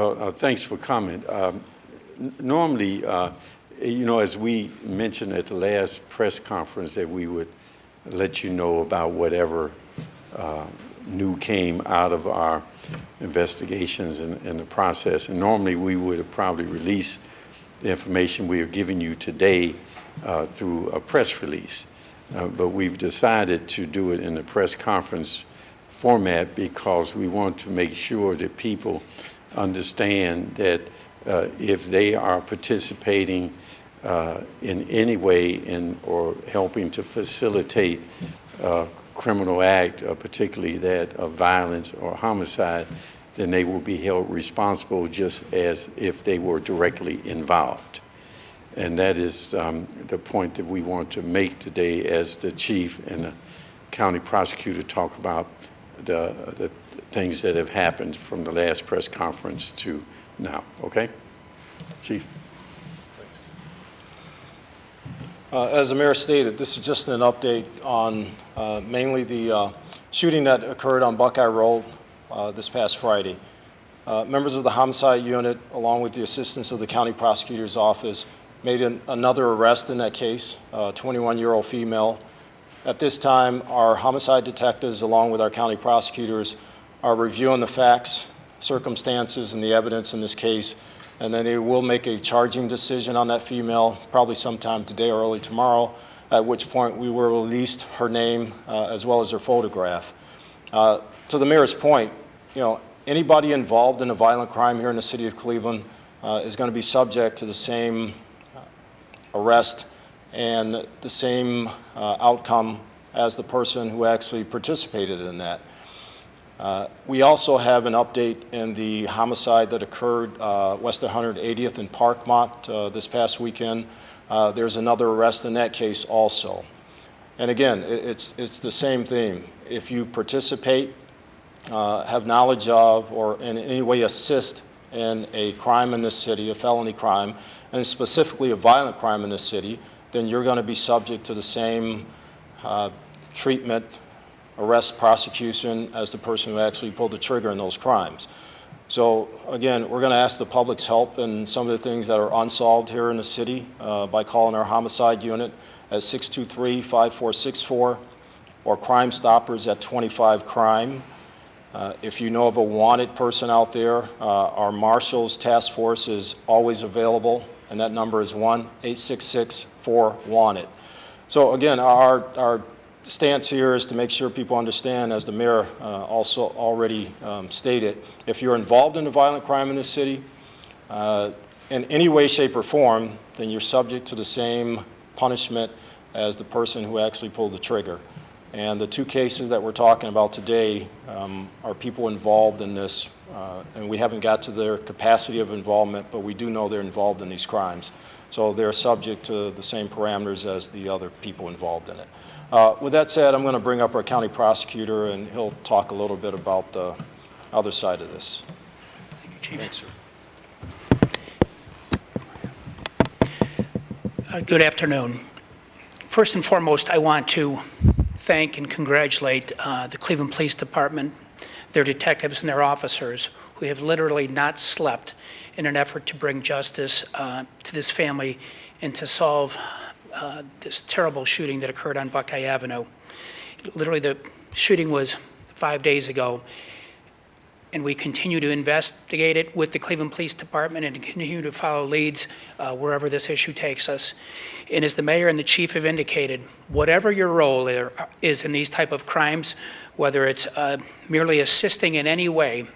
Well, thanks for comment. Normally, as we mentioned at the last press conference, that we would let you know about whatever new came out of our investigations and the process. And normally we would have probably released the information we are giving you today through a press release. But we've decided to do it in the press conference format because we want to make sure that people understand that if they are participating in any way in or helping to facilitate a criminal act, particularly that of violence or homicide, then they will be held responsible just as if they were directly involved. And that is the point that we want to make today as the chief and the county prosecutor talk about the things that have happened from the last press conference to now. Okay? Chief. As the mayor stated, this is just an update on mainly the shooting that occurred on Buckeye Rd this past Friday. Members of the homicide unit, along with the assistance of the county prosecutor's office, made another arrest in that case, a 21-year-old female. At this time, our homicide detectives, along with our county prosecutors, are reviewing the facts, circumstances, and the evidence in this case, and then they will make a charging decision on that female, probably sometime today or early tomorrow, at which point we will release her name as well as her photograph. To the mayor's point, anybody involved in a violent crime here in the city of Cleveland is going to be subject to the same arrest and the same outcome as the person who actually participated in that. We also have an update in the homicide that occurred west of 180th in Parkmont this past weekend. There's another arrest in that case also. And again, it's the same theme. If you participate, have knowledge of, or in any way assist in a crime in this city, a felony crime, and specifically a violent crime in this city, then you're going to be subject to the same treatment, arrest, prosecution as the person who actually pulled the trigger in those crimes. So again, we're going to ask the public's help in some of the things that are unsolved here in the city by calling our homicide unit at 623-5464 or Crime Stoppers at 25-CRIME. If you know of a wanted person out there, our Marshals Task Force is always available, and that number is 1-866-4-WANTED. So again, our stance here is to make sure people understand, as the mayor also already stated, if you're involved in a violent crime in this city, in any way, shape, or form, then you're subject to the same punishment as the person who actually pulled the trigger. And the two cases that we're talking about today are people involved in this, and we haven't got to their capacity of involvement, but we do know they're involved in these crimes. So they're subject to the same parameters as the other people involved in it. With that said, I'm going to bring up our county prosecutor, and he'll talk a little bit about the other side of this. Thank you, Chief. Thanks, sir. Good afternoon. First and foremost, I want to thank and congratulate the Cleveland Police Department, their detectives and their officers who have literally not slept in an effort to bring justice to this family and to solve this terrible shooting that occurred on Buckeye Avenue. Literally, the shooting was 5 days ago, and we continue to investigate it with the Cleveland Police Department and continue to follow leads wherever this issue takes us. And as the mayor and the chief have indicated, whatever your role is in these type of crimes, whether it's merely assisting in any way,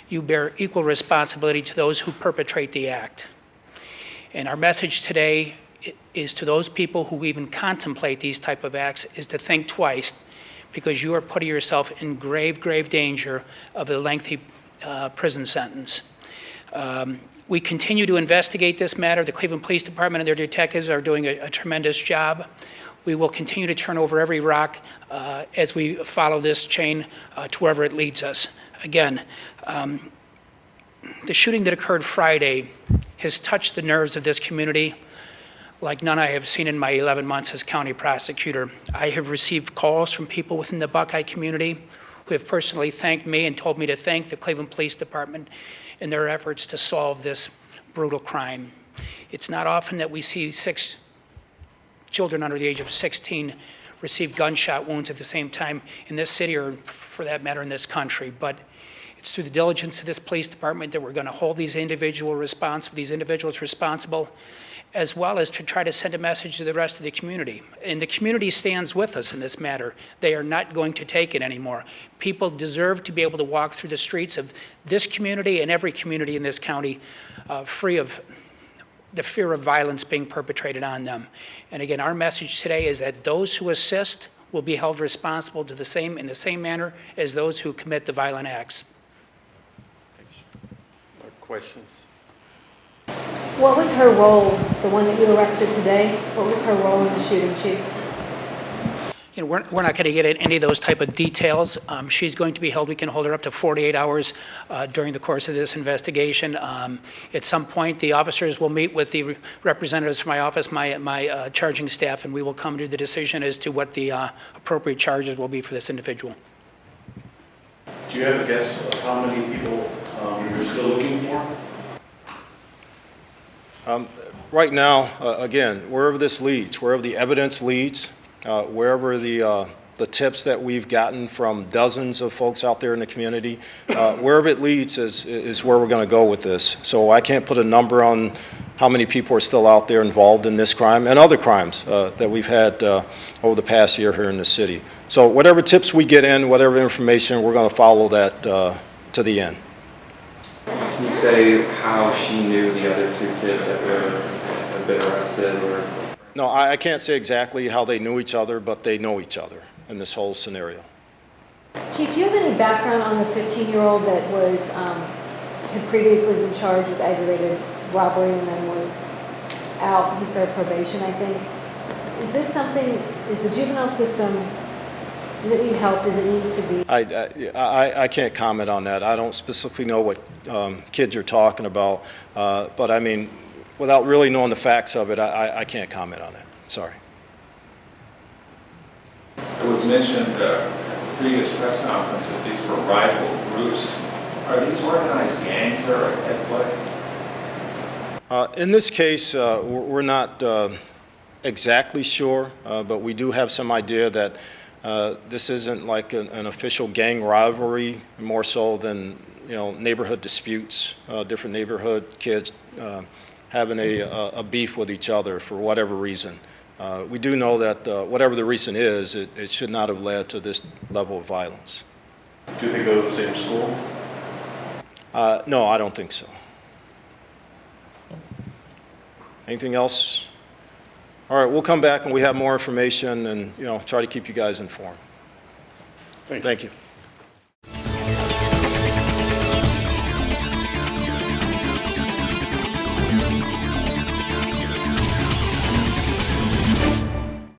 you bear equal responsibility to those who perpetrate the act. And our message today is to those people who even contemplate these type of acts is to think twice, because you are putting yourself in grave, grave danger of a lengthy prison sentence. We continue to investigate this matter. The Cleveland Police Department and their detectives are doing a tremendous job. We will continue to turn over every rock as we follow this chain to wherever it leads us. Again, the shooting that occurred Friday has touched the nerves of this community like none I have seen in my 11 months as county prosecutor. I have received calls from people within the Buckeye community who have personally thanked me and told me to thank the Cleveland Police Department in their efforts to solve this brutal crime. It's not often that we see 6 children under the age of 16 receive gunshot wounds at the same time in this city, or for that matter in this country. But it's through the diligence of this police department that we're going to hold these individuals responsible, as well as to try to send a message to the rest of the community. And the community stands with us in this matter. They are not going to take it anymore. People deserve to be able to walk through the streets of this community and every community in this county free of the fear of violence being perpetrated on them. And again, our message today is that those who assist will be held responsible in the same manner as those who commit the violent acts. Questions? What was her role, the one that you arrested today? What was her role in the shooting, Chief? You know, we're not going to get into any of those type of details. She's going to be held. We can hold her up to 48 hours during the course of this investigation. At some point, the officers will meet with the representatives from my office, my charging staff, and we will come to the decision as to what the appropriate charges will be for this individual. Do you have a guess of how many people you're still looking for? Right now, again, wherever this leads, wherever the evidence leads, wherever the tips that we've gotten from dozens of folks out there in the community, wherever it leads is where we're going to go with this. So I can't put a number on how many people are still out there involved in this crime and other crimes that we've had over the past year here in the city. So whatever tips we get in, whatever information, we're going to follow that to the end. Can you say how she knew the other 2 kids that have been arrested? Or? No, I can't say exactly how they knew each other, but they know each other in this whole scenario. Chief, do you have any background on the 15-year-old that was had previously been charged with aggravated robbery and then was out? He served probation, I think. Is this something? Is the juvenile system? Does it need help? Does it need to be? I can't comment on that. I don't specifically know what kids you're talking about, but I mean, without really knowing the facts of it, I can't comment on that. Sorry. It was mentioned at the previous press conference that these were rival groups. Are these organized gangs that are at play? In this case, we're not exactly sure, but we do have some idea that this isn't like an official gang rivalry, more so than neighborhood disputes, different neighborhood kids having a beef with each other for whatever reason. We do know that whatever the reason is, it should not have led to this level of violence. Do they go to the same school? No, I don't think so. Anything else? All right, we'll come back and we have more information and try to keep you guys informed. Thank you. Thank you.